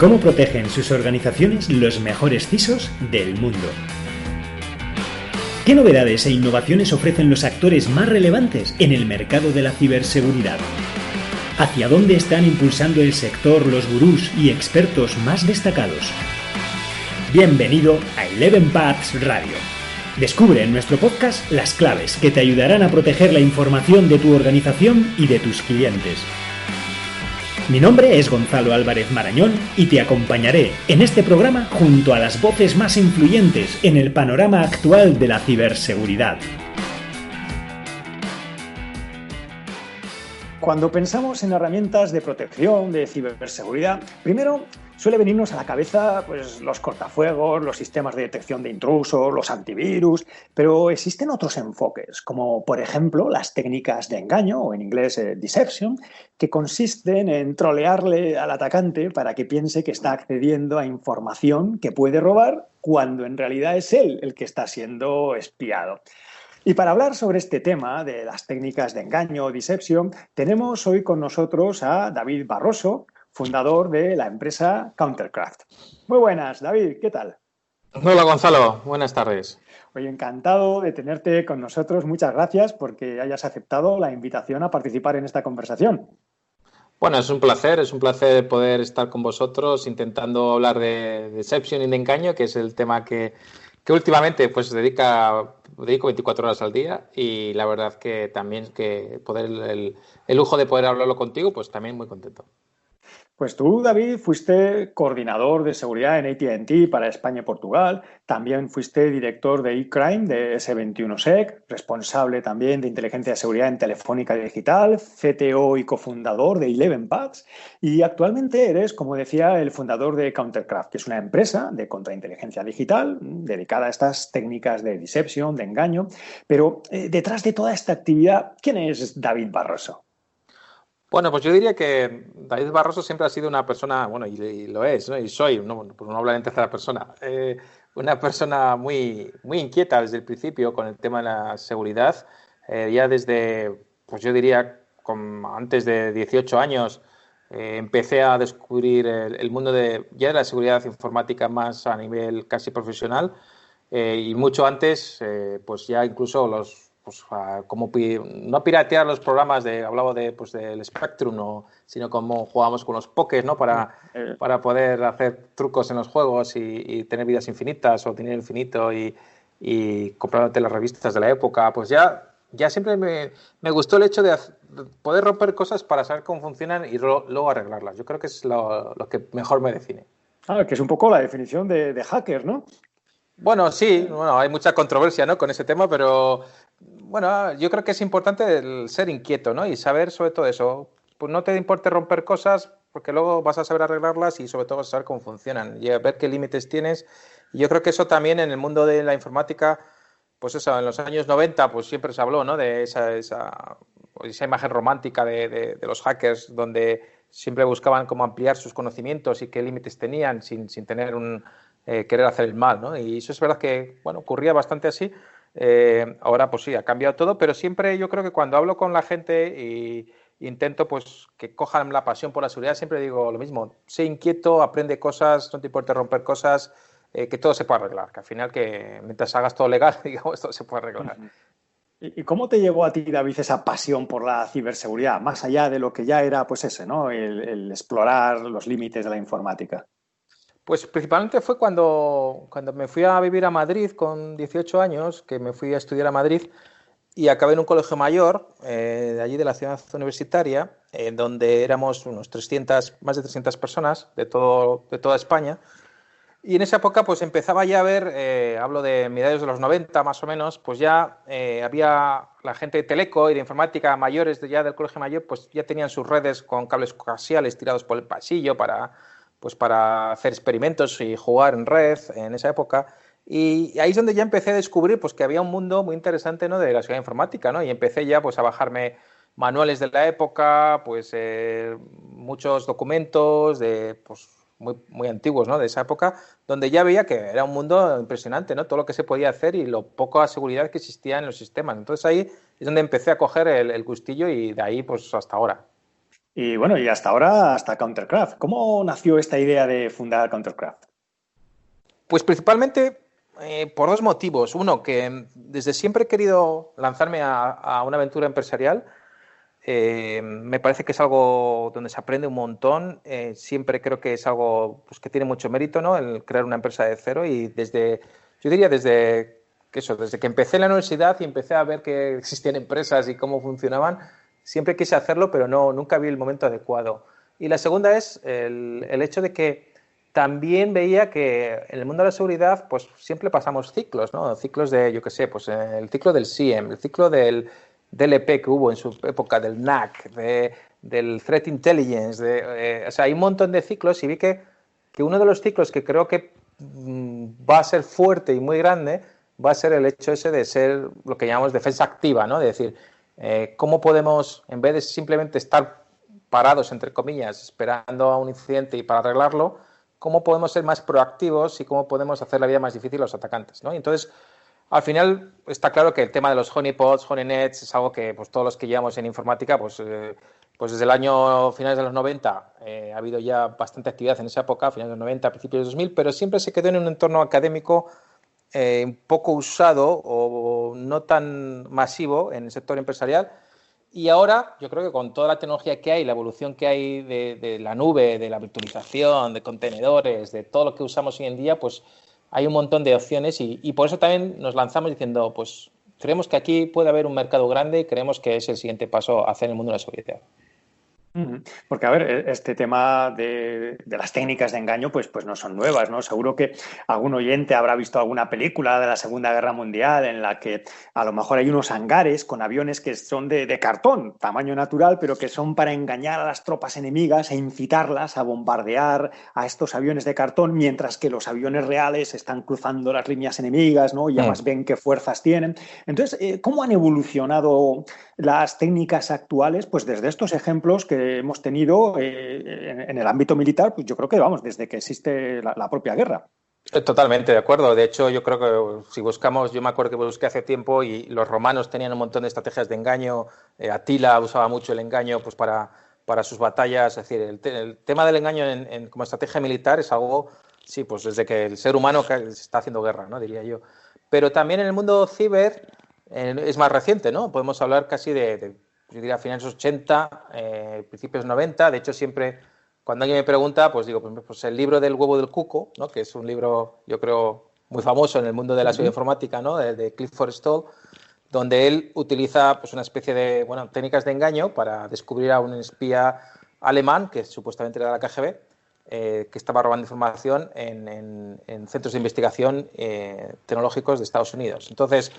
cómo protegen sus organizaciones los mejores CISOs del mundo. ¿Qué novedades e innovaciones ofrecen los actores más relevantes en el mercado de la ciberseguridad? ¿Hacia dónde están impulsando el sector los gurús y expertos más destacados? Bienvenido a Eleven Paths Radio. Descubre en nuestro podcast las claves que te ayudarán a proteger la información de tu organización y de tus clientes. Mi nombre es Gonzalo Álvarez Marañón y te acompañaré en este programa junto a las voces más influyentes en el panorama actual de la ciberseguridad. Cuando pensamos en herramientas de protección, de ciberseguridad, primero suele venirnos a la cabeza pues, los cortafuegos, los sistemas de detección de intrusos, los antivirus, pero existen otros enfoques, como por ejemplo las técnicas de engaño, o en inglés deception, que consisten en trolearle al atacante para que piense que está accediendo a información que puede robar cuando en realidad es él el que está siendo espiado. Y para hablar sobre este tema de las técnicas de engaño o deception, tenemos hoy con nosotros a David Barroso, fundador de la empresa Countercraft. Muy buenas, David, ¿qué tal? Hola, Gonzalo, buenas tardes. Oye, encantado de tenerte con nosotros. Muchas gracias porque hayas aceptado la invitación a participar en esta conversación. Bueno, es un placer poder estar con vosotros intentando hablar de deception y de engaño, que es el tema que últimamente pues dedico 24 horas al día, y la verdad que también que poder el lujo de poder hablarlo contigo, pues también muy contento. Pues tú, David, fuiste coordinador de seguridad en AT&T para España y Portugal, también fuiste director de eCrime de S21Sec, responsable también de inteligencia de seguridad en Telefónica Digital, CTO y cofundador de Eleven Paths, y actualmente eres, como decía, el fundador de Countercraft, que es una empresa de contrainteligencia digital dedicada a estas técnicas de deception, de engaño. Pero detrás de toda esta actividad, ¿quién es David Barroso? Bueno, pues yo diría que David Barroso siempre ha sido una persona, bueno, y lo es, ¿no? Y soy, no, por no hablar en tercera persona, una persona muy, muy inquieta desde el principio con el tema de la seguridad. Ya desde, pues yo diría, antes de 18 años, empecé a descubrir el mundo ya de la seguridad informática más a nivel casi profesional, y mucho antes, pues ya incluso como no piratear los programas hablaba del Spectrum, sino como jugábamos con los pokés, ¿no? Para poder hacer trucos en los juegos y tener vidas infinitas o dinero infinito y comprándote las revistas de la época. Pues ya siempre me gustó el hecho de poder romper cosas para saber cómo funcionan y luego arreglarlas. Yo creo que es lo que mejor me define. Ah, que es un poco la definición de hacker, ¿no? Bueno, sí, hay mucha controversia, ¿no?, con ese tema, pero bueno, yo creo que es importante el ser inquieto, ¿no? Y saber sobre todo eso. Pues no te importe romper cosas, porque luego vas a saber arreglarlas y sobre todo vas a saber cómo funcionan y a ver qué límites tienes. Y yo creo que eso también en el mundo de la informática, pues eso, en los años 90 pues siempre se habló, ¿no?, de esa imagen romántica de los hackers, donde siempre buscaban cómo ampliar sus conocimientos y qué límites tenían sin tener querer hacer el mal, ¿no? Y eso es verdad que, bueno, ocurría bastante así. Ahora, pues sí, ha cambiado todo, pero siempre yo creo que cuando hablo con la gente y intento pues que cojan la pasión por la seguridad, siempre digo lo mismo: sé inquieto, aprende cosas, no te importa romper cosas, que todo se puede arreglar, que al final que mientras hagas todo legal, digamos, todo se puede arreglar. ¿Y cómo te llegó a ti, David, esa pasión por la ciberseguridad, más allá de lo que ya era, pues ese, ¿no?, el explorar los límites de la informática? Pues principalmente fue cuando me fui a vivir a Madrid con 18 años, que me fui a estudiar a Madrid y acabé en un colegio mayor de allí de la ciudad universitaria, donde éramos más de 300 personas de toda España. Y en esa época pues empezaba ya a ver, hablo de mediados de los 90 más o menos, pues ya había la gente de Teleco y de informática mayores ya del colegio mayor, pues ya tenían sus redes con cables coaxiales tirados por el pasillo para hacer experimentos y jugar en red en esa época. Y ahí es donde ya empecé a descubrir pues que había un mundo muy interesante, ¿no?, de la seguridad informática, ¿no? Y empecé ya pues a bajarme manuales de la época, pues muchos documentos muy, muy antiguos, ¿no?, de esa época, donde ya veía que era un mundo impresionante, ¿no?, todo lo que se podía hacer y lo poca seguridad que existía en los sistemas. Entonces ahí es donde empecé a coger el gustillo y de ahí pues hasta ahora. Y bueno, y hasta ahora, hasta Countercraft. ¿Cómo nació esta idea de fundar Countercraft? Pues principalmente por dos motivos. Uno, que desde siempre he querido lanzarme a una aventura empresarial. Me parece que es algo donde se aprende un montón. Siempre creo que es algo pues, que tiene mucho mérito, ¿no? El crear una empresa de cero. Y yo diría desde que empecé en la universidad y empecé a ver que existían empresas y cómo funcionaban, siempre quise hacerlo, pero nunca vi el momento adecuado. Y la segunda es el hecho de que también veía que en el mundo de la seguridad, pues siempre pasamos ciclos, ¿no? Ciclos de, yo qué sé, pues el ciclo del SIEM, el ciclo del DLP que hubo en su época, del NAC, del Threat Intelligence, o sea, hay un montón de ciclos y vi que uno de los ciclos que creo que va a ser fuerte y muy grande va a ser el hecho ese de ser lo que llamamos defensa activa, ¿no? De decir, cómo podemos, en vez de simplemente estar parados, entre comillas, esperando a un incidente y para arreglarlo, cómo podemos ser más proactivos y cómo podemos hacer la vida más difícil a los atacantes, ¿no? Y entonces, al final, está claro que el tema de los honeypots, honeynets, es algo que pues, todos los que llevamos en informática, pues desde el año finales de los 90 ha habido ya bastante actividad en esa época, finales de los 90, principios de 2000, pero siempre se quedó en un entorno académico un poco usado o no tan masivo en el sector empresarial. Y ahora, yo creo que con toda la tecnología que hay, la evolución que hay de la nube, de la virtualización, de contenedores, de todo lo que usamos hoy en día, pues hay un montón de opciones y por eso también nos lanzamos diciendo, pues creemos que aquí puede haber un mercado grande y creemos que es el siguiente paso a hacer en el mundo de la seguridad. Porque, a ver, este tema de las técnicas de engaño, pues no son nuevas, ¿no? Seguro que algún oyente habrá visto alguna película de la Segunda Guerra Mundial en la que a lo mejor hay unos hangares con aviones que son de cartón, tamaño natural, pero que son para engañar a las tropas enemigas e incitarlas a bombardear a estos aviones de cartón, mientras que los aviones reales están cruzando las líneas enemigas, ¿no? Y además ven qué fuerzas tienen. Entonces, ¿cómo han evolucionado las técnicas actuales? Pues desde estos ejemplos que hemos tenido en el ámbito militar, pues yo creo que, vamos, desde que existe la propia guerra. Totalmente de acuerdo. De hecho, yo creo que si buscamos, yo me acuerdo que busqué hace tiempo y los romanos tenían un montón de estrategias de engaño. Atila usaba mucho el engaño pues, para sus batallas. Es decir, el tema del engaño como estrategia militar es algo, sí, pues desde que el ser humano se está haciendo guerra, ¿no? Diría yo. Pero también en el mundo ciber es más reciente, ¿no? Podemos hablar casi yo diría, finales 80, principios 90. De hecho, siempre cuando alguien me pregunta, pues digo, pues el libro del huevo del cuco, ¿no? Que es un libro, yo creo, muy famoso en el mundo de la ciberinformática, ¿no? De Cliff Forstall, donde él utiliza pues, una especie de técnicas de engaño para descubrir a un espía alemán, que supuestamente era de la KGB, que estaba robando información en centros de investigación tecnológicos de Estados Unidos. Entonces,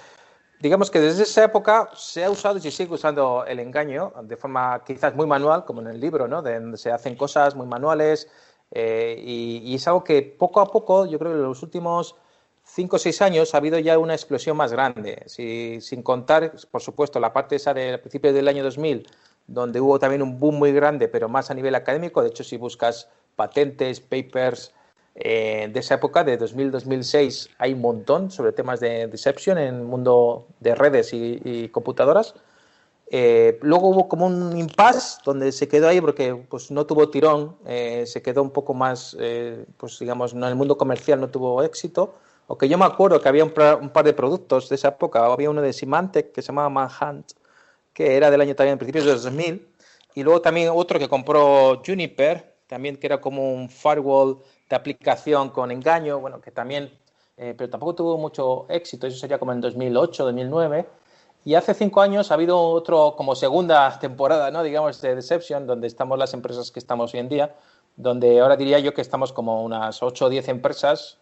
digamos que desde esa época se ha usado y se sigue usando el engaño de forma quizás muy manual, como en el libro, ¿no? De donde se hacen cosas muy manuales y es algo que poco a poco, yo creo que en los últimos 5 o 6 años ha habido ya una explosión más grande, sin contar, por supuesto, la parte esa de principios del año 2000, donde hubo también un boom muy grande, pero más a nivel académico. De hecho, si buscas patentes, papers de esa época, de 2000-2006, hay un montón sobre temas de deception en el mundo de redes y computadoras. Luego hubo como un impasse donde se quedó ahí porque pues, no tuvo tirón, se quedó un poco más, pues digamos, no, en el mundo comercial no tuvo éxito. Aunque yo me acuerdo que había un par de productos de esa época, había uno de Symantec que se llamaba Manhunt, que era del año también, principios de 2000, y luego también otro que compró Juniper, también que era como un firewall de aplicación con engaño, bueno, que también, pero tampoco tuvo mucho éxito, eso sería como en 2008, 2009. Y hace 5 años ha habido otro, como segunda temporada, ¿no? Digamos, de Deception, donde estamos las empresas que estamos hoy en día, donde ahora diría yo que estamos como unas 8 o 10 empresas,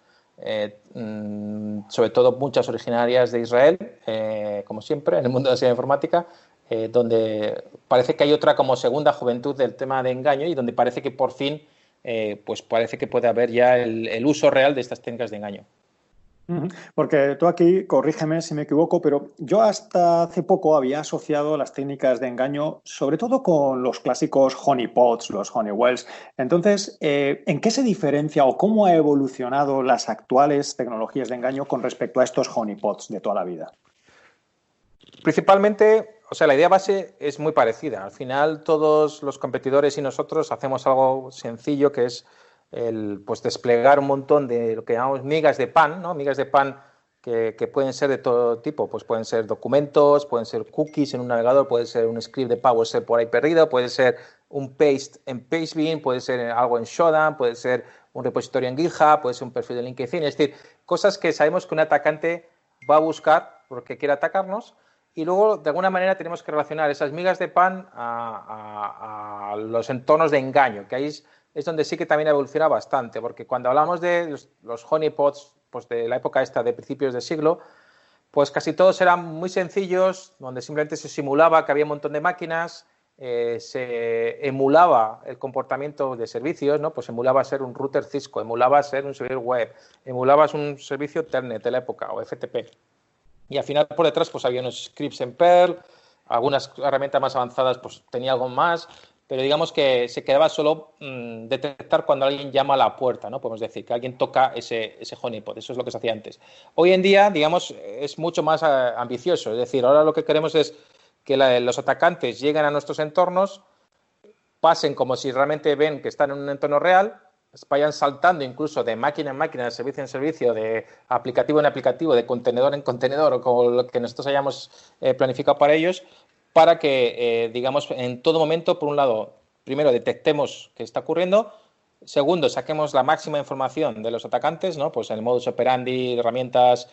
sobre todo muchas originarias de Israel, como siempre, en el mundo de la ciberinformática, donde parece que hay otra como segunda juventud del tema de engaño y donde parece que por fin, pues parece que puede haber ya el uso real de estas técnicas de engaño. Porque tú aquí, corrígeme si me equivoco, pero yo hasta hace poco había asociado las técnicas de engaño sobre todo con los clásicos honeypots, los honeywells. Entonces, ¿en qué se diferencia o cómo ha evolucionado las actuales tecnologías de engaño con respecto a estos honeypots de toda la vida? Principalmente, O sea, la idea base es muy parecida. Al final, todos los competidores y nosotros hacemos algo sencillo, que es pues desplegar un montón de lo que llamamos migas de pan, ¿no? Migas de pan que pueden ser de todo tipo. Pues pueden ser documentos, pueden ser cookies en un navegador, puede ser un script de PowerShell por ahí perdido, puede ser un paste en Pastebin, puede ser algo en Shodan, puede ser un repositorio en GitHub, puede ser un perfil de LinkedIn. Es decir, cosas que sabemos que un atacante va a buscar porque quiere atacarnos. Y luego, de alguna manera, tenemos que relacionar esas migas de pan a los entornos de engaño, que ahí es donde sí que también evoluciona bastante, porque cuando hablamos de los honeypots pues de la época esta de principios de siglo, pues casi todos eran muy sencillos, donde simplemente se simulaba que había un montón de máquinas, se emulaba el comportamiento de servicios, ¿no? Pues emulaba ser un router Cisco, emulaba ser un servidor web, emulaba un servicio Telnet de la época o FTP. Y al final por detrás pues había unos scripts en Perl, algunas herramientas más avanzadas pues tenía algo más, pero digamos que se quedaba solo detectar cuando alguien llama a la puerta, ¿no? Podemos decir que alguien toca ese honeypot, eso es lo que se hacía antes. Hoy en día, digamos, es mucho más ambicioso, es decir, ahora lo que queremos es que los atacantes lleguen a nuestros entornos, pasen como si realmente ven que están en un entorno real, vayan saltando incluso de máquina en máquina, de servicio en servicio, de aplicativo en aplicativo, de contenedor en contenedor, o como lo que nosotros hayamos planificado para ellos, para que, digamos, en todo momento, por un lado, primero detectemos qué está ocurriendo, segundo, saquemos la máxima información de los atacantes, ¿no? Pues en el modus operandi, herramientas,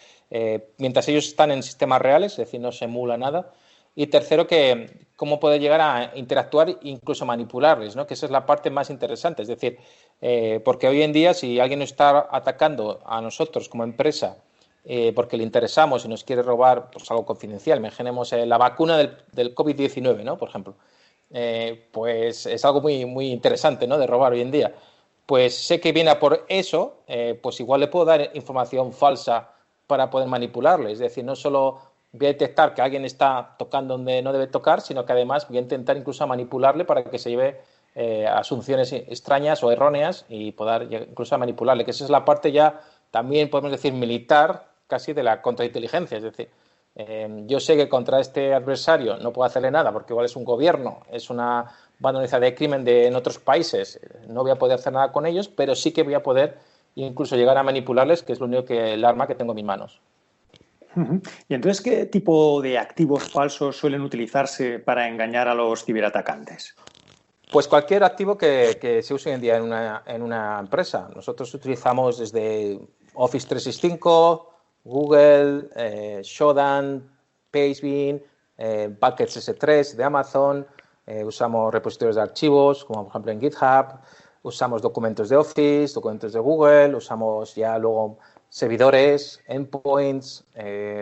mientras ellos están en sistemas reales, es decir, no se emula nada. Y tercero, que cómo poder llegar a interactuar e incluso manipularles, ¿no? Que esa es la parte más interesante. Es decir, porque hoy en día, si alguien nos está atacando a nosotros como empresa porque le interesamos y nos quiere robar pues, algo confidencial, imaginemos la vacuna del COVID-19, ¿no? Por ejemplo, pues es algo muy, muy interesante, ¿no? De robar hoy en día. Pues sé que viene a por eso, pues igual le puedo dar información falsa para poder manipularle. Es decir, no solo voy a detectar que alguien está tocando donde no debe tocar, sino que además voy a intentar incluso manipularle para que se lleve asunciones extrañas o erróneas y poder incluso manipularle, que esa es la parte ya también podemos decir militar casi de la contrainteligencia, es decir, yo sé que contra este adversario no puedo hacerle nada porque igual es un gobierno, es una banda de crimen en otros países, no voy a poder hacer nada con ellos, pero sí que voy a poder incluso llegar a manipularles, que es lo único que el arma que tengo en mis manos. ¿Y entonces qué tipo de activos falsos suelen utilizarse para engañar a los ciberatacantes? Pues cualquier activo que se use hoy en día en una empresa. Nosotros utilizamos desde Office 365, Google, Shodan, Pastebin, Buckets S3 de Amazon, usamos repositorios de archivos, como por ejemplo en GitHub, usamos documentos de Office, documentos de Google, usamos ya luego servidores, endpoints,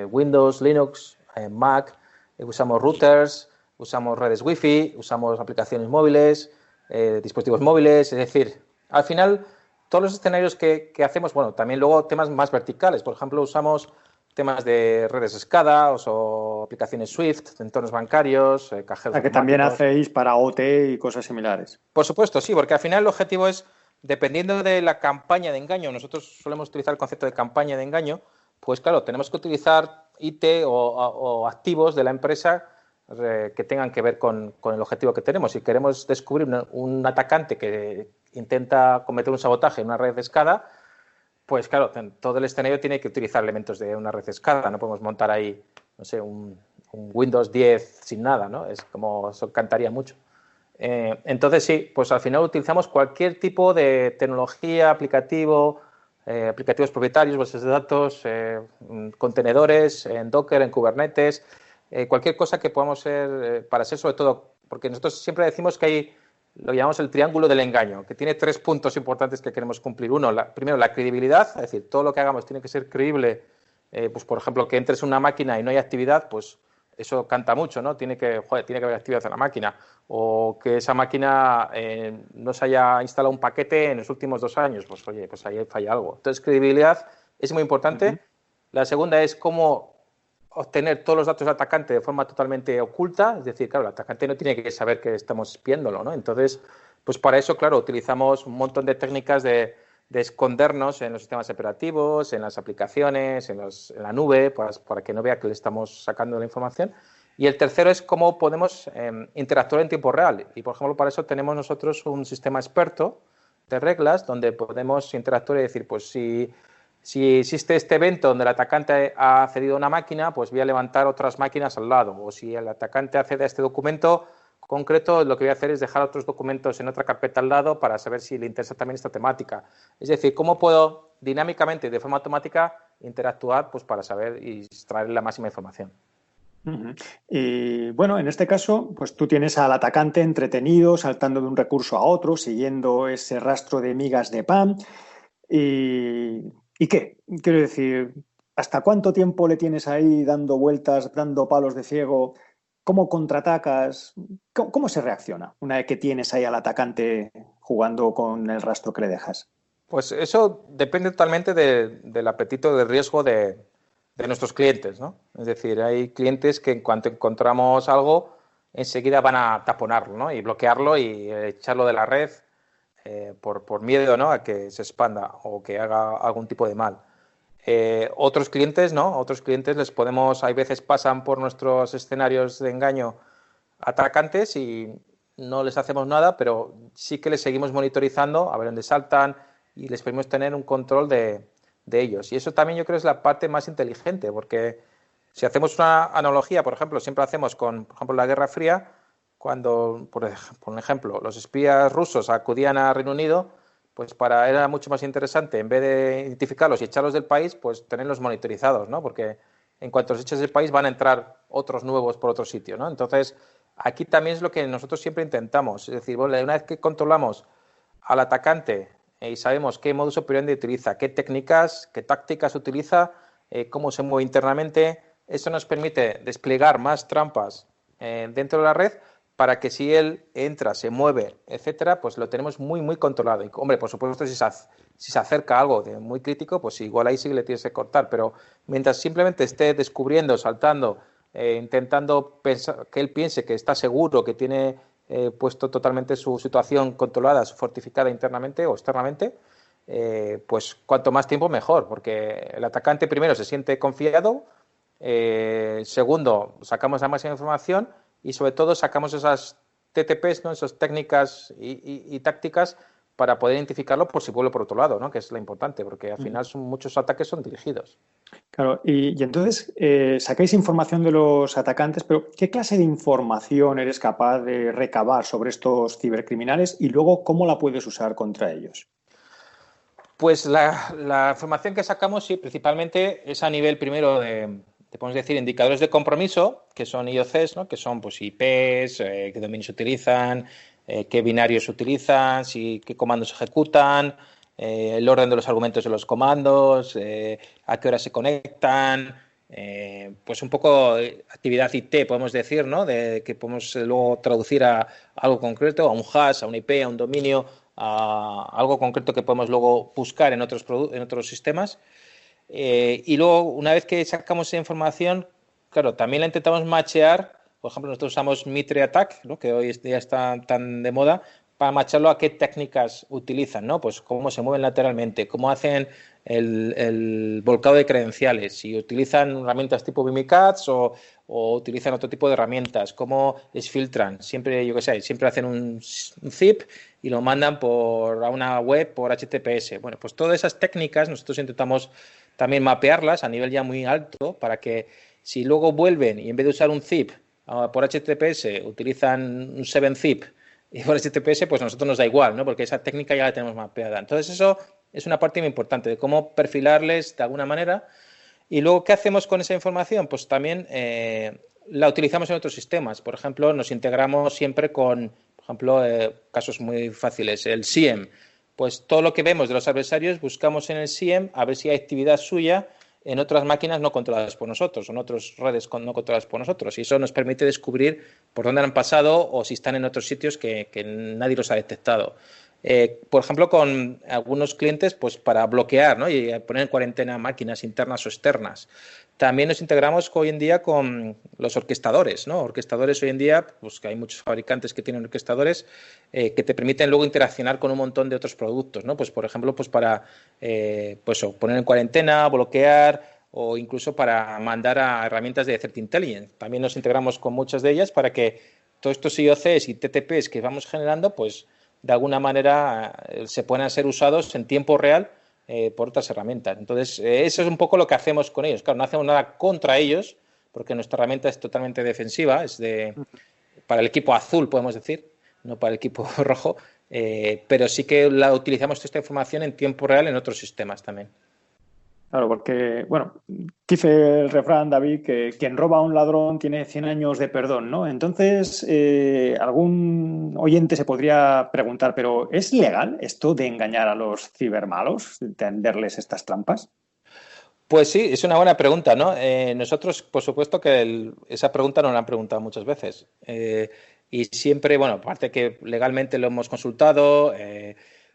Windows, Linux, Mac, usamos routers, usamos redes Wi-Fi, usamos aplicaciones móviles, dispositivos móviles, es decir, al final todos los escenarios que hacemos, bueno, también luego temas más verticales, por ejemplo, usamos temas de redes SCADA o aplicaciones Swift, entornos bancarios, cajeros ¿A que también automáticos. hacéis para OT y cosas similares? Por supuesto, sí, porque al final el objetivo es, dependiendo de la campaña de engaño, nosotros solemos utilizar el concepto de campaña de engaño, pues claro, tenemos que utilizar IT o activos de la empresa que tengan que ver con el objetivo que tenemos. Si queremos descubrir un atacante que intenta cometer un sabotaje en una red de SCADA, pues claro, todo el escenario tiene que utilizar elementos de una red de SCADA. No podemos montar ahí, no sé, un Windows 10 sin nada, ¿no? Es como, eso cantaría mucho. Entonces sí, pues al final utilizamos cualquier tipo de tecnología, aplicativo, aplicativos propietarios, bases de datos, contenedores, en Docker, en Kubernetes, cualquier cosa que podamos ser, para ser sobre todo, porque nosotros siempre decimos que hay, lo llamamos el triángulo del engaño, que tiene 3 puntos importantes que queremos cumplir. Uno, primero, la credibilidad, es decir, todo lo que hagamos tiene que ser creíble, pues por ejemplo, que entres en una máquina y no hay actividad, pues eso canta mucho, ¿no? Tiene que haber actividad en la máquina. O que esa máquina no se haya instalado un paquete en los últimos 2 años. Pues oye, pues ahí falla algo. Entonces, credibilidad es muy importante. La segunda es cómo obtener todos los datos del atacante de forma totalmente oculta. Es decir, claro, el atacante no tiene que saber que estamos espiándolo, ¿no? Entonces, pues para eso, claro, utilizamos un montón de técnicas de escondernos en los sistemas operativos, en las aplicaciones, en la nube, para que no vea que le estamos sacando la información. Y el tercero es cómo podemos interactuar en tiempo real. Y, por ejemplo, para eso tenemos nosotros un sistema experto de reglas donde podemos interactuar y decir, pues si existe este evento donde el atacante ha accedido a una máquina, pues voy a levantar otras máquinas al lado. O si el atacante accede a este documento concreto, lo que voy a hacer es dejar otros documentos en otra carpeta al lado para saber si le interesa también esta temática. Es decir, cómo puedo dinámicamente y de forma automática interactuar pues, para saber y extraer la máxima información. Uh-huh. Y bueno, en este caso, pues tú tienes al atacante entretenido, saltando de un recurso a otro, siguiendo ese rastro de migas de pan. ¿Y qué? Quiero decir, ¿hasta cuánto tiempo le tienes ahí dando vueltas, dando palos de ciego? ¿Cómo contraatacas? ¿Cómo se reacciona una vez que tienes ahí al atacante jugando con el rastro que le dejas? Pues eso depende totalmente del apetito de riesgo de nuestros clientes, ¿no? Es decir, hay clientes que en cuanto encontramos algo, enseguida van a taponarlo, ¿no? Y bloquearlo y echarlo de la red por miedo, ¿no? A que se expanda o que haga algún tipo de mal. Otros clientes, ¿no? Otros clientes hay veces pasan por nuestros escenarios de engaño atacantes y no les hacemos nada, pero sí que les seguimos monitorizando a ver dónde saltan y les podemos tener un control de ellos. Y eso también yo creo es la parte más inteligente, porque si hacemos una analogía, por ejemplo, siempre hacemos con, por ejemplo, la Guerra Fría, cuando, por ejemplo, los espías rusos acudían a Reino Unido, pues era mucho más interesante, en vez de identificarlos y echarlos del país, pues tenerlos monitorizados, ¿no? Porque en cuanto los eches del país van a entrar otros nuevos por otro sitio, ¿no? Entonces, aquí también es lo que nosotros siempre intentamos. Es decir, bueno, una vez que controlamos al atacante y sabemos qué modus operandi utiliza, qué técnicas, qué tácticas utiliza, cómo se mueve internamente, eso nos permite desplegar más trampas dentro de la red para que si él entra, se mueve, etcétera, pues lo tenemos muy, muy controlado. Y, hombre, por supuesto, si se acerca a algo de muy crítico, pues igual ahí sí le tienes que cortar. Pero mientras simplemente esté descubriendo, saltando, intentando que él piense que está seguro, que tiene puesto totalmente su situación controlada, fortificada internamente o externamente, pues cuanto más tiempo mejor, porque el atacante primero se siente confiado, segundo, sacamos la máxima información y sobre todo sacamos esas TTPs, ¿no? Esas técnicas y tácticas para poder identificarlo por si vuelve por otro lado, ¿no? Que es lo importante, porque al final muchos ataques son dirigidos. Claro, y entonces sacáis información de los atacantes, pero ¿qué clase de información eres capaz de recabar sobre estos cibercriminales y luego cómo la puedes usar contra ellos? Pues la información que sacamos, sí, principalmente es a nivel primero te podemos decir, indicadores de compromiso, que son IOCs, ¿no? Que son pues IPs, qué dominios se utilizan, qué binarios se utilizan, qué comandos se ejecutan, el orden de los argumentos de los comandos, a qué hora se conectan, pues un poco actividad IT, podemos decir, ¿no? Que podemos luego traducir a algo concreto, a un hash, a un IP, a un dominio, a algo concreto que podemos luego buscar en otros sistemas. Y luego, una vez que sacamos esa información, claro, también la intentamos machear. Por ejemplo, nosotros usamos Mitre Attack, ¿no? Que hoy día está tan de moda, para macharlo a qué técnicas utilizan, ¿no? Pues cómo se mueven lateralmente, cómo hacen el volcado de credenciales, si utilizan herramientas tipo Mimikatz o utilizan otro tipo de herramientas, cómo les filtran. Siempre, yo qué sé, siempre hacen un zip y lo mandan a una web por HTTPS. Bueno, pues todas esas técnicas nosotros intentamos también mapearlas a nivel ya muy alto para que si luego vuelven y en vez de usar un zip por HTTPS utilizan un 7-zip y por HTTPS, pues a nosotros nos da igual, ¿no? Porque esa técnica ya la tenemos mapeada. Entonces eso es una parte muy importante de cómo perfilarles de alguna manera. Y luego, ¿qué hacemos con esa información? Pues también la utilizamos en otros sistemas. Por ejemplo, nos integramos siempre con, por ejemplo, casos muy fáciles, el SIEM. Pues todo lo que vemos de los adversarios buscamos en el SIEM a ver si hay actividad suya en otras máquinas no controladas por nosotros, o en otras redes no controladas por nosotros. Y eso nos permite descubrir por dónde han pasado o si están en otros sitios que nadie los ha detectado. Por ejemplo, con algunos clientes, pues para bloquear, ¿no? Y poner en cuarentena máquinas internas o externas. También nos integramos hoy en día con los orquestadores, ¿no? Orquestadores hoy en día, pues que hay muchos fabricantes que tienen orquestadores que te permiten luego interaccionar con un montón de otros productos, ¿no? Pues por ejemplo, pues para poner en cuarentena, bloquear o incluso para mandar a herramientas de Threat Intelligence. También nos integramos con muchas de ellas para que todos estos IOCs y TTPs que vamos generando, pues de alguna manera se puedan ser usados en tiempo real por otras herramientas. Entonces, eso es un poco lo que hacemos con ellos. Claro, no hacemos nada contra ellos, porque nuestra herramienta es totalmente defensiva, para el equipo azul, podemos decir, no para el equipo rojo, pero sí que la utilizamos esta información en tiempo real en otros sistemas también. Claro, porque, bueno, dice el refrán, David, que quien roba a un ladrón tiene 100 años de perdón, ¿no? Entonces, algún oyente se podría preguntar, ¿pero es legal esto de engañar a los cibermalos, de tenderles estas trampas? Pues sí, es una buena pregunta, ¿no? Nosotros, por supuesto que esa pregunta nos la han preguntado muchas veces. Y siempre, bueno, aparte que legalmente lo hemos consultado,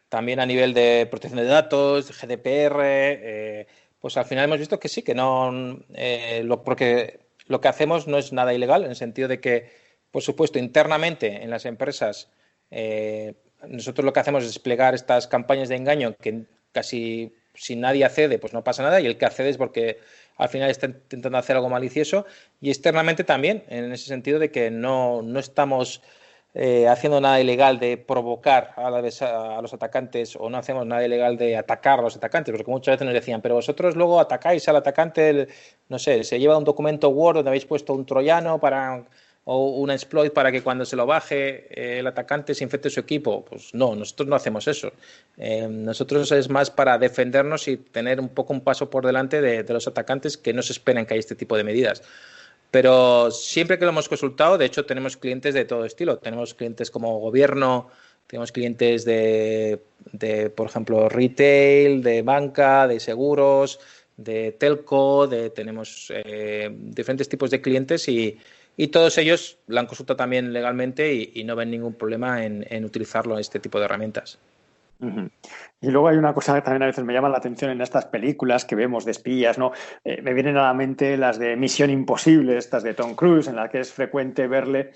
también a nivel de protección de datos, GDPR, pues al final hemos visto que sí, que no, porque lo que hacemos no es nada ilegal, en el sentido de que, por supuesto, internamente en las empresas, nosotros lo que hacemos es desplegar estas campañas de engaño que casi si nadie accede, pues no pasa nada, y el que accede es porque al final está intentando hacer algo malicioso, y externamente también, en ese sentido de que no estamos haciendo nada ilegal de provocar a los atacantes, o no hacemos nada ilegal de atacar a los atacantes, porque muchas veces nos decían, pero vosotros luego atacáis al atacante, no sé, se lleva un documento Word donde habéis puesto un troyano o un exploit para que cuando se lo baje el atacante se infecte su equipo. Pues no, nosotros no hacemos eso. Nosotros es más para defendernos y tener un poco un paso por delante de los atacantes, que no se esperan que haya este tipo de medidas. Pero siempre que lo hemos consultado, de hecho tenemos clientes de todo estilo. Tenemos clientes como gobierno, tenemos clientes por ejemplo, retail, de banca, de seguros, de telco, tenemos diferentes tipos de clientes, y todos ellos la han consultado también legalmente y no ven ningún problema en utilizarlo, este tipo de herramientas. Uh-huh. Y luego hay una cosa que también a veces me llama la atención en estas películas que vemos de espías, ¿no? Me vienen a la mente las de Misión Imposible, estas de Tom Cruise, en las que es frecuente verle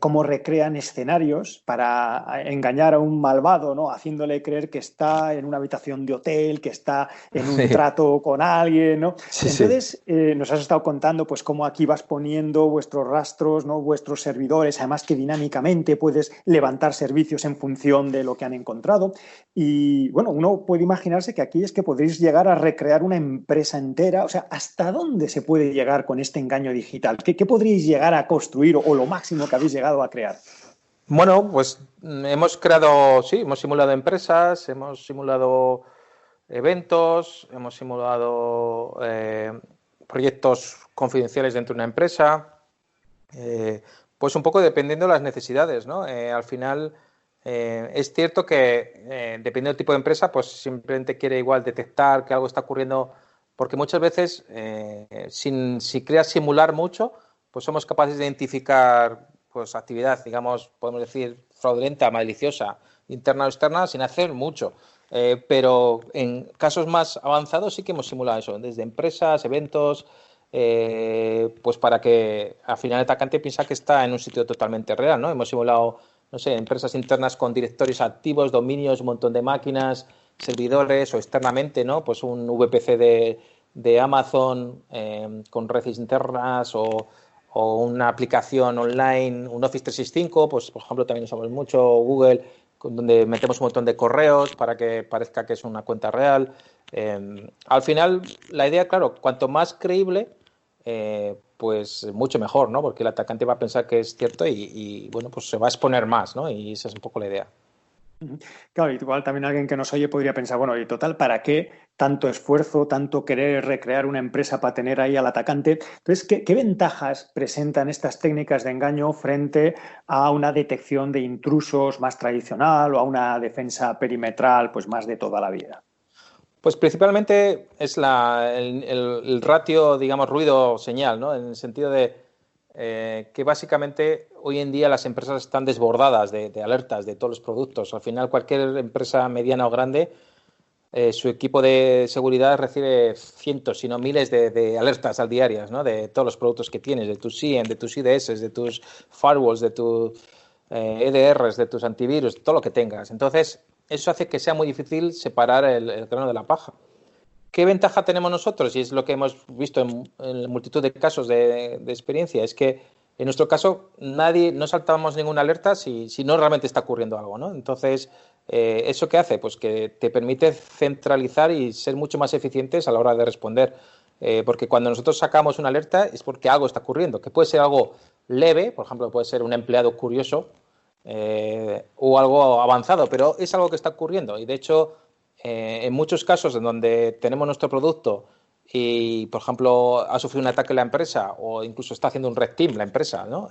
cómo recrean escenarios para engañar a un malvado, ¿no? Haciéndole creer que está en una habitación de hotel, que está en un trato con alguien, ¿no? Sí, entonces, nos has estado contando pues cómo aquí vas poniendo vuestros rastros, ¿no? Vuestros servidores, además que dinámicamente puedes levantar servicios en función de lo que han encontrado. Y bueno, uno puede imaginarse que aquí es que podréis llegar a recrear una empresa entera. O sea, ¿hasta dónde se puede llegar con este engaño digital? ¿Qué podríais llegar a construir o lo máximo que habéis llegado a crear? Bueno, pues hemos creado, sí, hemos simulado empresas, hemos simulado eventos, hemos simulado proyectos confidenciales dentro de una empresa, pues un poco dependiendo de las necesidades, ¿no? Al final es cierto que dependiendo del tipo de empresa, pues simplemente quiere igual detectar que algo está ocurriendo, porque muchas veces si creas simular mucho, pues somos capaces de identificar pues actividad, digamos, podemos decir fraudulenta, maliciosa, interna o externa, sin hacer mucho. Pero en casos más avanzados sí que hemos simulado eso, desde empresas, eventos, pues para que al final el atacante piensa que está en un sitio totalmente real, ¿no? Hemos simulado, no sé, empresas internas con directorios activos, dominios, un montón de máquinas, servidores, o externamente, ¿no? Pues un VPC de Amazon con redes internas, o una aplicación online, un Office 365, pues por ejemplo también usamos mucho Google, donde metemos un montón de correos para que parezca que es una cuenta real. Al final, la idea, claro, cuanto más creíble, pues mucho mejor, ¿no? Porque el atacante va a pensar que es cierto y bueno, pues se va a exponer más, ¿no? Y esa es un poco la idea. Claro, igual también alguien que nos oye podría pensar, bueno, y total, ¿para qué tanto esfuerzo, tanto querer recrear una empresa para tener ahí al atacante? Entonces, ¿qué ventajas presentan estas técnicas de engaño frente a una detección de intrusos más tradicional o a una defensa perimetral, pues más de toda la vida? Pues principalmente es el ratio, digamos, ruido-señal, ¿no? En el sentido de que básicamente hoy en día las empresas están desbordadas de alertas de todos los productos. Al final, cualquier empresa mediana o grande, su equipo de seguridad recibe cientos, si no miles de alertas al diario, ¿no? De todos los productos que tienes, de tus SIEM, de tus IDS, de tus firewalls, de tus EDRs, de tus antivirus, todo lo que tengas. Entonces, eso hace que sea muy difícil separar el grano de la paja. ¿Qué ventaja tenemos nosotros? Y es lo que hemos visto en multitud de casos de experiencia, es que en nuestro caso no saltamos ninguna alerta si no realmente está ocurriendo algo, ¿no? Entonces, ¿eso qué hace? Pues que te permite centralizar y ser mucho más eficientes a la hora de responder. Porque cuando nosotros sacamos una alerta es porque algo está ocurriendo, que puede ser algo leve, por ejemplo, puede ser un empleado curioso o algo avanzado, pero es algo que está ocurriendo. Y de hecho, en muchos casos en donde tenemos nuestro producto y, por ejemplo, ha sufrido un ataque la empresa o incluso está haciendo un red team la empresa, ¿no?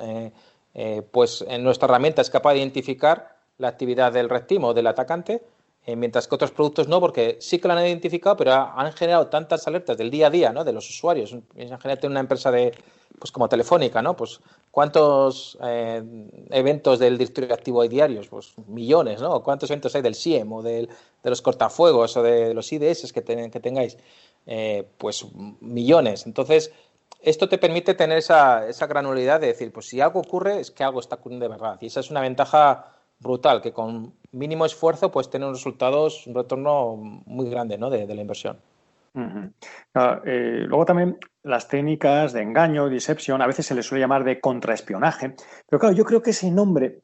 Pues en nuestra herramienta es capaz de identificar la actividad del red team o del atacante, mientras que otros productos no, porque sí que lo han identificado, pero han generado tantas alertas del día a día, ¿no? De los usuarios. Imagínate una empresa pues como Telefónica, ¿no? Pues ¿cuántos eventos del directorio activo hay diarios? Pues millones, ¿no? ¿Cuántos eventos hay del SIEM o de los cortafuegos o de los IDS que tengáis? Pues millones. Entonces, esto te permite tener esa granularidad de decir, pues si algo ocurre, es que algo está ocurriendo de verdad. Y esa es una ventaja brutal, que con mínimo esfuerzo pues tener resultados, un retorno muy grande, ¿no? de la inversión. Uh-huh. Luego también las técnicas de engaño, deception, a veces se les suele llamar de contraespionaje, pero claro, yo creo que ese nombre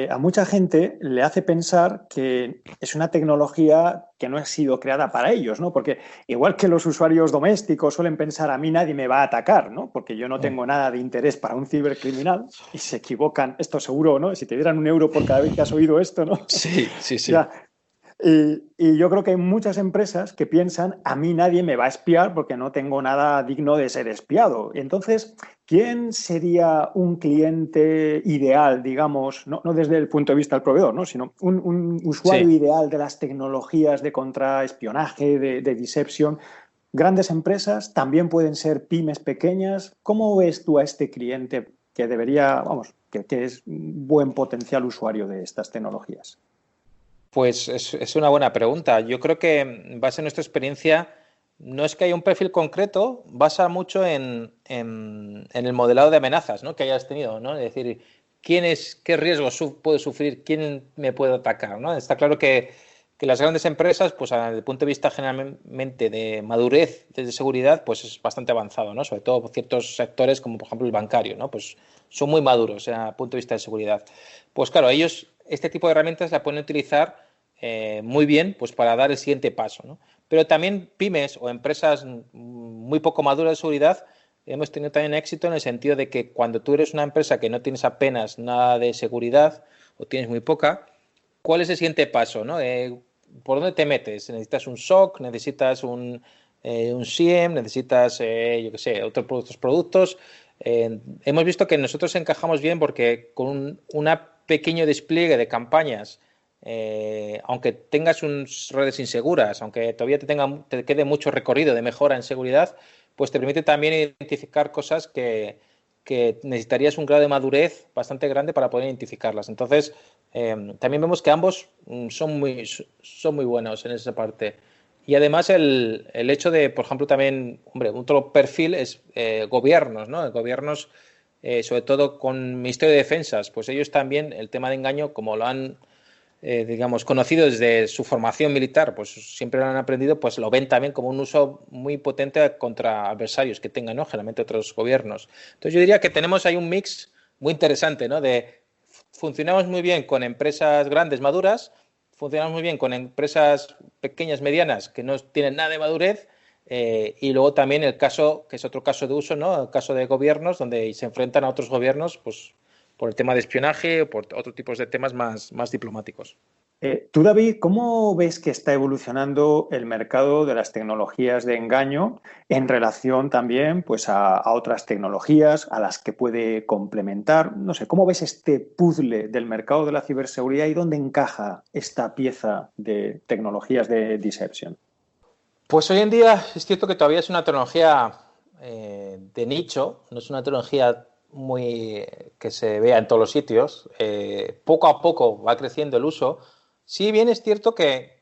a mucha gente le hace pensar que es una tecnología que no ha sido creada para ellos, ¿no? Porque igual que los usuarios domésticos suelen pensar a mí nadie me va a atacar, ¿no? Porque yo no tengo nada de interés para un cibercriminal y se equivocan, esto seguro, ¿no? Si te dieran 1 euro por cada vez que has oído esto, ¿no? Sí, sí, sí. Ya, y yo creo que hay muchas empresas que piensan, a mí nadie me va a espiar porque no tengo nada digno de ser espiado. Entonces, ¿quién sería un cliente ideal, digamos, no desde el punto de vista del proveedor, ¿no? Sino un usuario Sí. ideal de las tecnologías de contraespionaje, de deception? Grandes empresas también pueden ser pymes pequeñas. ¿Cómo ves tú a este cliente que debería, vamos, que es un buen potencial usuario de estas tecnologías? Pues es una buena pregunta. Yo creo que en base a nuestra experiencia, no es que haya un perfil concreto, basa mucho en el modelado de amenazas, ¿no? Que hayas tenido, ¿no? Es decir, qué riesgos puedo sufrir, quién me puede atacar, ¿no? Está claro que las grandes empresas, pues desde el punto de vista generalmente de madurez de seguridad, pues es bastante avanzado, ¿no? Sobre todo ciertos sectores como por ejemplo el bancario, ¿no? Pues son muy maduros desde el punto de vista de seguridad. Pues claro, ellos este tipo de herramientas la pueden utilizar muy bien pues para dar el siguiente paso, ¿no? Pero también pymes o empresas muy poco maduras de seguridad hemos tenido también éxito en el sentido de que cuando tú eres una empresa que no tienes apenas nada de seguridad o tienes muy poca, ¿cuál es el siguiente paso, ¿no? ¿Por dónde te metes? ¿Necesitas un SOC? ¿Necesitas un SIEM? ¿Necesitas, yo qué sé, otros productos? Hemos visto que nosotros encajamos bien porque con un pequeño despliegue de campañas, aunque tengas unas redes inseguras, aunque todavía te quede mucho recorrido de mejora en seguridad, pues te permite también identificar cosas que necesitarías un grado de madurez bastante grande para poder identificarlas. Entonces, también vemos que ambos son muy buenos en esa parte. Y además el hecho de, por ejemplo, también, hombre, otro perfil es gobiernos, ¿no? Gobiernos, sobre todo con Ministerio de Defensas, pues ellos también el tema de engaño, como lo han digamos, conocido desde su formación militar, pues siempre lo han aprendido, pues lo ven también como un uso muy potente contra adversarios que tengan, ¿no? Generalmente otros gobiernos. Entonces yo diría que tenemos ahí un mix muy interesante, ¿no? De funcionamos muy bien con empresas grandes, maduras, funcionamos muy bien con empresas pequeñas, medianas, que no tienen nada de madurez, y luego también el caso, que es otro caso de uso, ¿no? El caso de gobiernos, donde se enfrentan a otros gobiernos, pues por el tema de espionaje o por otros tipos de temas más diplomáticos. Tú, David, ¿cómo ves que está evolucionando el mercado de las tecnologías de engaño en relación también pues, a otras tecnologías a las que puede complementar? No sé, ¿cómo ves este puzzle del mercado de la ciberseguridad y dónde encaja esta pieza de tecnologías de deception? Pues hoy en día es cierto que todavía es una tecnología de nicho, no es una tecnología muy que se vea en todos los sitios. Poco a poco va creciendo el uso. Si bien es cierto que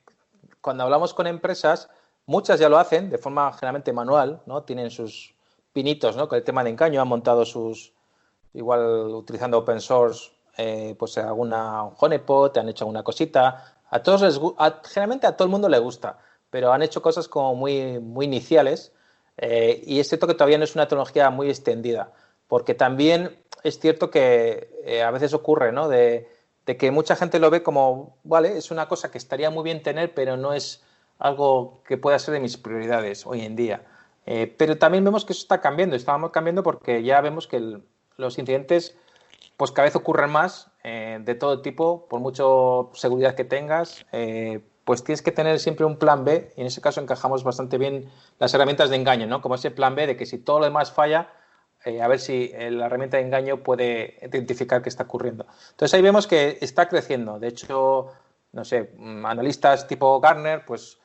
cuando hablamos con empresas, muchas ya lo hacen de forma generalmente manual, ¿no? Tienen sus pinitos, ¿no? Con el tema de engaño, han montado igual utilizando open source, pues alguna honeypot, han hecho alguna cosita. Generalmente a todo el mundo le gusta, pero han hecho cosas como muy, muy iniciales, y es cierto que todavía no es una tecnología muy extendida, porque también es cierto que a veces ocurre, ¿no? De que mucha gente lo ve como, vale, es una cosa que estaría muy bien tener, pero no es algo que pueda ser de mis prioridades hoy en día. Pero también vemos que eso está cambiando porque ya vemos que los incidentes pues cada vez ocurren más, de todo tipo, por mucha seguridad que tengas, pues tienes que tener siempre un plan B, y en ese caso encajamos bastante bien las herramientas de engaño, ¿no? Como ese plan B de que si todo lo demás falla, a ver si la herramienta de engaño puede identificar qué está ocurriendo. Entonces ahí vemos que está creciendo. De hecho, no sé, analistas tipo Gartner, pues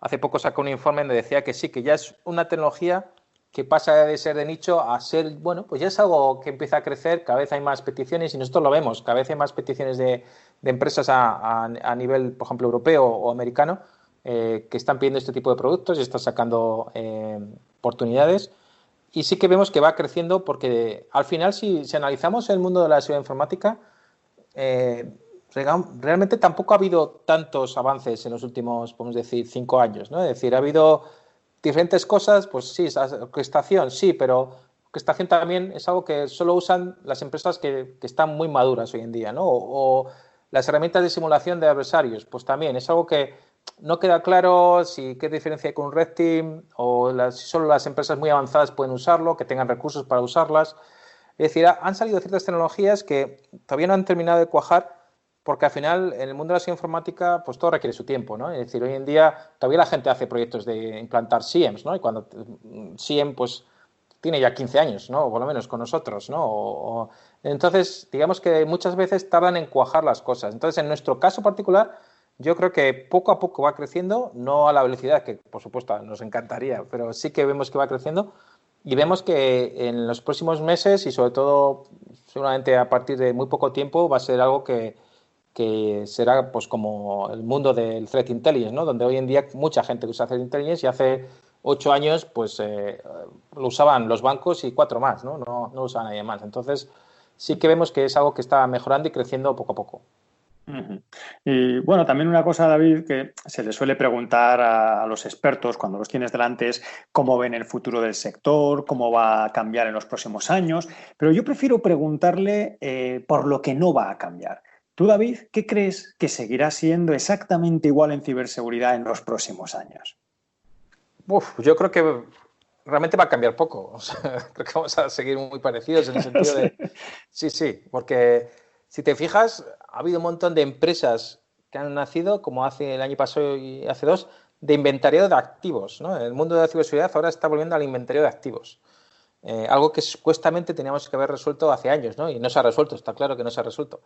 hace poco sacó un informe donde decía que sí, que ya es una tecnología que pasa de ser de nicho a ser, bueno, pues ya es algo que empieza a crecer, cada vez hay más peticiones y nosotros lo vemos, cada vez hay más peticiones de empresas a nivel, por ejemplo, europeo o americano, que están pidiendo este tipo de productos y están sacando oportunidades. Y sí que vemos que va creciendo porque al final, si analizamos el mundo de la seguridad informática, eh, realmente tampoco ha habido tantos avances en los últimos, podemos decir, 5 años, ¿no? Es decir, ha habido diferentes cosas, pues sí, orquestación, sí, pero orquestación también es algo que solo usan las empresas que están muy maduras hoy en día, ¿no? O las herramientas de simulación de adversarios, pues también es algo que no queda claro si qué diferencia hay con un red team o si solo las empresas muy avanzadas pueden usarlo, que tengan recursos para usarlas. Es decir, han salido ciertas tecnologías que todavía no han terminado de cuajar porque al final en el mundo de la informática pues todo requiere su tiempo, ¿no? Es decir, hoy en día todavía la gente hace proyectos de implantar SIEMs, ¿no? Y cuando SIEM pues tiene ya 15 años, ¿no? O por lo menos con nosotros, ¿no? Entonces, digamos que muchas veces tardan en cuajar las cosas. Entonces, en nuestro caso particular, yo creo que poco a poco va creciendo, no a la velocidad que, por supuesto, nos encantaría, pero sí que vemos que va creciendo y vemos que en los próximos meses y sobre todo seguramente a partir de muy poco tiempo va a ser algo que será pues como el mundo del threat intelligence, ¿no? Donde hoy en día mucha gente usa threat intelligence y hace 8 años pues lo usaban los bancos y 4 más, ¿no? No usaban nadie más. Entonces sí que vemos que es algo que está mejorando y creciendo poco a poco. Ujú. Y bueno, también una cosa, David, que se le suele preguntar a los expertos cuando los tienes delante es cómo ven el futuro del sector, cómo va a cambiar en los próximos años, pero yo prefiero preguntarle por lo que no va a cambiar. Tú, David, ¿qué crees que seguirá siendo exactamente igual en ciberseguridad en los próximos años? Yo creo que realmente va a cambiar poco. O sea, creo que vamos a seguir muy parecidos en el sentido de... Sí, porque si te fijas, ha habido un montón de empresas que han nacido, como hace el año pasado y hace 2, de inventario de activos, ¿no? El mundo de la ciberseguridad ahora está volviendo al inventario de activos. Algo que supuestamente teníamos que haber resuelto hace años, ¿no? Y no se ha resuelto, está claro que no se ha resuelto.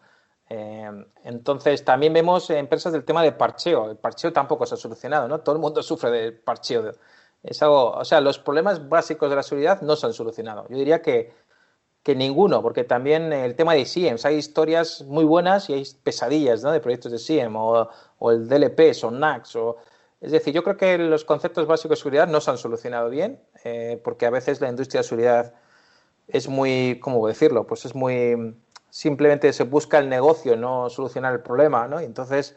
Entonces, también vemos empresas del tema de parcheo. El parcheo tampoco se ha solucionado, ¿no? Todo el mundo sufre de parcheo. Es algo, o sea, los problemas básicos de la seguridad no se han solucionado. Yo diría que ninguno, porque también el tema de SIEMs, hay historias muy buenas y hay pesadillas, ¿no? De proyectos de SIEM o el DLP o NACS. Es decir, yo creo que los conceptos básicos de seguridad no se han solucionado bien, porque a veces la industria de seguridad es muy, ¿cómo decirlo? Pues es muy, simplemente se busca el negocio, no solucionar el problema, ¿no? Y entonces,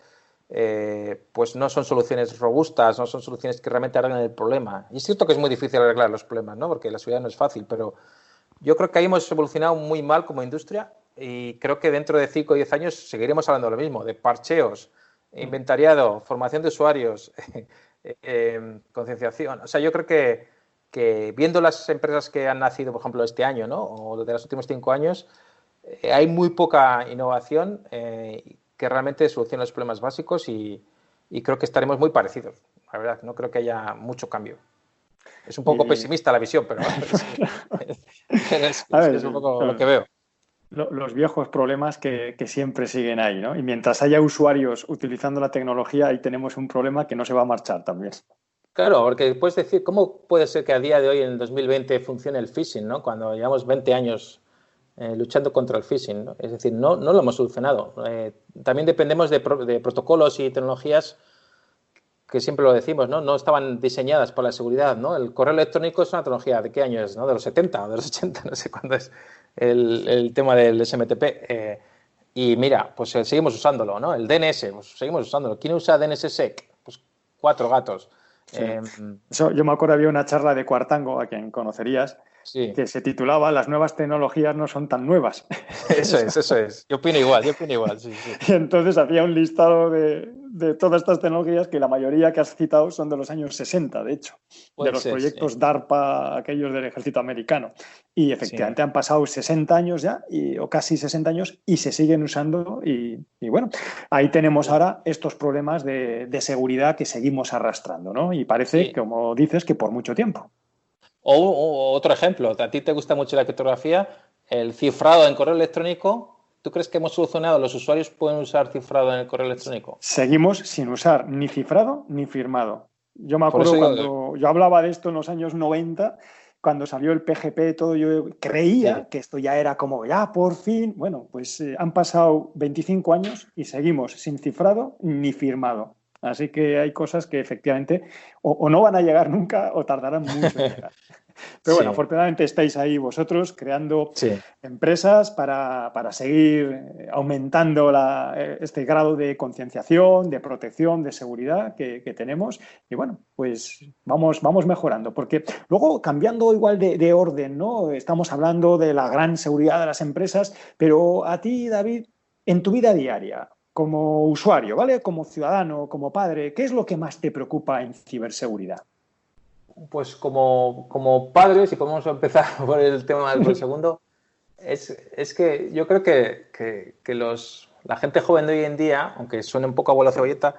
pues no son soluciones robustas, no son soluciones que realmente arreglen el problema. Y es cierto que es muy difícil arreglar los problemas, ¿no? Porque la seguridad no es fácil, pero yo creo que ahí hemos evolucionado muy mal como industria y creo que dentro de 5 o 10 años seguiremos hablando de lo mismo, de parcheos, inventariado, formación de usuarios, concienciación. O sea, yo creo que viendo las empresas que han nacido, por ejemplo, este año, ¿no? O de los últimos 5 años, hay muy poca innovación que realmente solucione los problemas básicos y creo que estaremos muy parecidos. La verdad, no creo que haya mucho cambio. Es un poco Y, pesimista la visión, pero a es un ver, poco lo que veo. los viejos problemas que siempre siguen ahí, ¿no? Y mientras haya usuarios utilizando la tecnología, ahí tenemos un problema que no se va a marchar también. Claro, porque puedes decir, ¿cómo puede ser que a día de hoy, en el 2020, funcione el phishing, ¿no? Cuando llevamos 20 años luchando contra el phishing, ¿no? Es decir, no lo hemos solucionado. También dependemos de protocolos y tecnologías que siempre lo decimos, ¿no? No estaban diseñadas para la seguridad, ¿no? El correo electrónico es una tecnología, ¿de qué año es? ¿No? De los 70 o de los 80, no sé cuándo es el tema del SMTP. Y mira, pues seguimos usándolo, ¿no? El DNS, pues seguimos usándolo. ¿Quién usa DNSSEC? Pues 4 gatos. Sí. Eso, yo me acuerdo, había una charla de Cuartango, a quien conocerías, sí. que se titulaba Las nuevas tecnologías no son tan nuevas. Eso es. Yo opino igual, sí, sí. Y entonces hacía un listado de todas estas tecnologías que la mayoría que has citado son de los años 60, de hecho, de Puede los ser, sí. proyectos DARPA, aquellos del ejército americano. Y Sí. efectivamente han pasado 60 años ya, o casi 60 años, y se siguen usando. Y bueno, ahí tenemos Sí. ahora estos problemas de seguridad que seguimos arrastrando, ¿no? Y parece, Sí. como dices, que por mucho tiempo. O otro ejemplo, a ti te gusta mucho la criptografía, el cifrado en correo electrónico. ¿Tú crees que hemos solucionado? ¿Los usuarios pueden usar cifrado en el correo electrónico? Seguimos sin usar ni cifrado ni firmado. Yo me Por eso acuerdo digo, cuando yo hablaba de esto en los años 90, cuando salió el PGP, todo, yo sí, creía que esto ya era como, ya, por fin. Bueno, pues han pasado 25 años y seguimos sin cifrado ni firmado. Así que hay cosas que efectivamente o no van a llegar nunca o tardarán mucho en llegar. Pero bueno, sí, afortunadamente estáis ahí vosotros creando sí. empresas para seguir aumentando este grado de concienciación, de protección, de seguridad que tenemos. Y bueno, pues vamos mejorando. Porque luego, cambiando igual de orden, ¿no? Estamos hablando de la gran seguridad de las empresas, pero a ti, David, en tu vida diaria, como usuario, ¿vale? Como ciudadano, como padre, ¿qué es lo que más te preocupa en ciberseguridad? Pues como padres, y podemos empezar por el tema por el segundo, es que yo creo que la gente joven de hoy en día, aunque suene un poco abuelo cebolleta,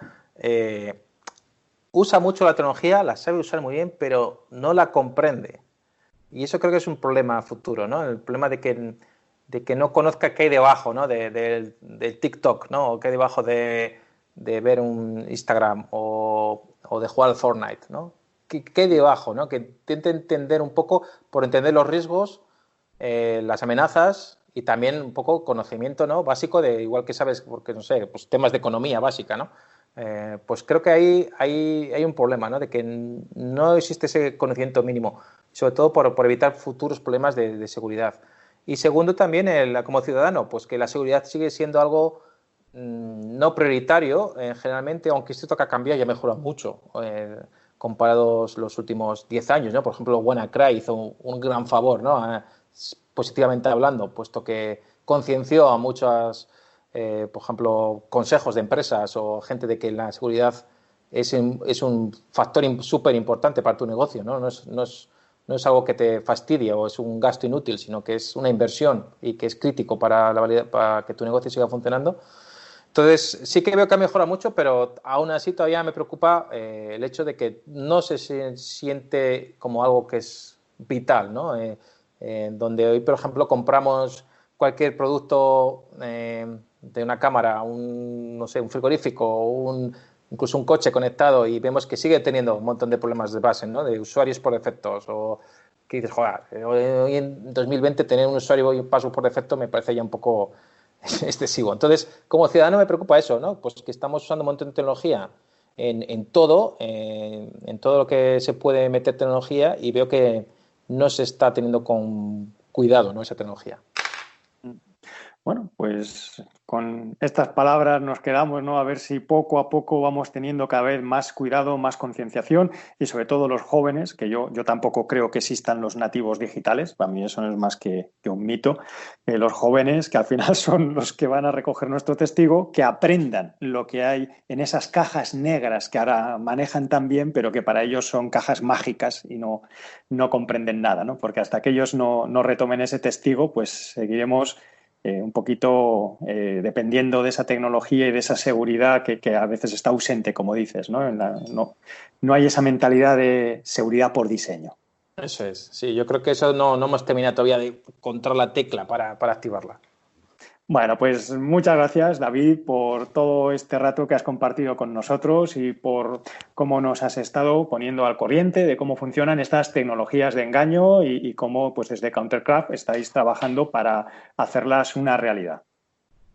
usa mucho la tecnología, la sabe usar muy bien, pero no la comprende. Y eso creo que es un problema futuro, ¿no? El problema de que no conozca qué hay debajo, ¿no? Del TikTok, ¿no? O qué hay debajo de ver un Instagram o de jugar al Fortnite, ¿no? ¿Qué hay debajo, ¿no? Que intente entender un poco, por entender los riesgos, las amenazas y también un poco conocimiento, ¿no? Básico de, igual que sabes, porque no sé, pues temas de economía básica, ¿no? Pues creo que hay un problema, ¿no? De que no existe ese conocimiento mínimo, sobre todo por evitar futuros problemas de seguridad. Y segundo, también como ciudadano, pues que la seguridad sigue siendo algo no prioritario, generalmente, aunque esto toca cambiar, ya mejora mucho, comparados los últimos 10 años, ¿no? Por ejemplo, WannaCry hizo un gran favor, ¿no? Positivamente hablando, puesto que concienció a muchas, por ejemplo, consejos de empresas o gente de que la seguridad es un factor súper importante para tu negocio, ¿no? No es algo que te fastidie o es un gasto inútil, sino que es una inversión y que es crítico para que tu negocio siga funcionando. Entonces, sí que veo que ha mejorado mucho, pero aún así todavía me preocupa el hecho de que no se siente como algo que es vital, ¿no? Donde hoy, por ejemplo, compramos cualquier producto de una cámara, no sé, un frigorífico, incluso un coche conectado y vemos que sigue teniendo un montón de problemas de base, ¿no? De usuarios por defectos o que dices, joder, hoy en 2020 tener un usuario y un password por defecto me parece ya un poco excesivo. Entonces, como ciudadano me preocupa eso, ¿no? Pues que estamos usando un montón de tecnología en todo, en todo lo que se puede meter tecnología y veo que no se está teniendo con cuidado, ¿no? Esa tecnología. Bueno, pues con estas palabras nos quedamos, ¿no? A ver si poco a poco vamos teniendo cada vez más cuidado, más concienciación y sobre todo los jóvenes, que yo tampoco creo que existan los nativos digitales, para mí eso no es más que un mito, los jóvenes que al final son los que van a recoger nuestro testigo, que aprendan lo que hay en esas cajas negras que ahora manejan tan bien, pero que para ellos son cajas mágicas y no comprenden nada, ¿no? Porque hasta que ellos no retomen ese testigo, pues seguiremos un poquito dependiendo de esa tecnología y de esa seguridad que a veces está ausente, como dices, ¿no? No hay esa mentalidad de seguridad por diseño. Eso es, sí, yo creo que eso no hemos terminado todavía de encontrar la tecla para activarla. Bueno, pues muchas gracias, David, por todo este rato que has compartido con nosotros y por cómo nos has estado poniendo al corriente de cómo funcionan estas tecnologías de engaño y cómo, pues desde Countercraft estáis trabajando para hacerlas una realidad.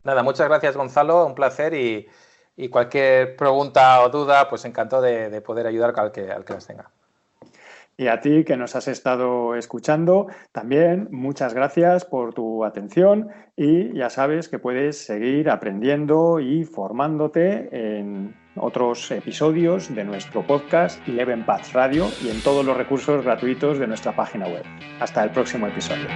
Nada, muchas gracias Gonzalo, un placer y cualquier pregunta o duda, pues encantado de poder ayudar al que las tenga. Y a ti que nos has estado escuchando, también muchas gracias por tu atención y ya sabes que puedes seguir aprendiendo y formándote en otros episodios de nuestro podcast Eleven Paths Radio y en todos los recursos gratuitos de nuestra página web. Hasta el próximo episodio.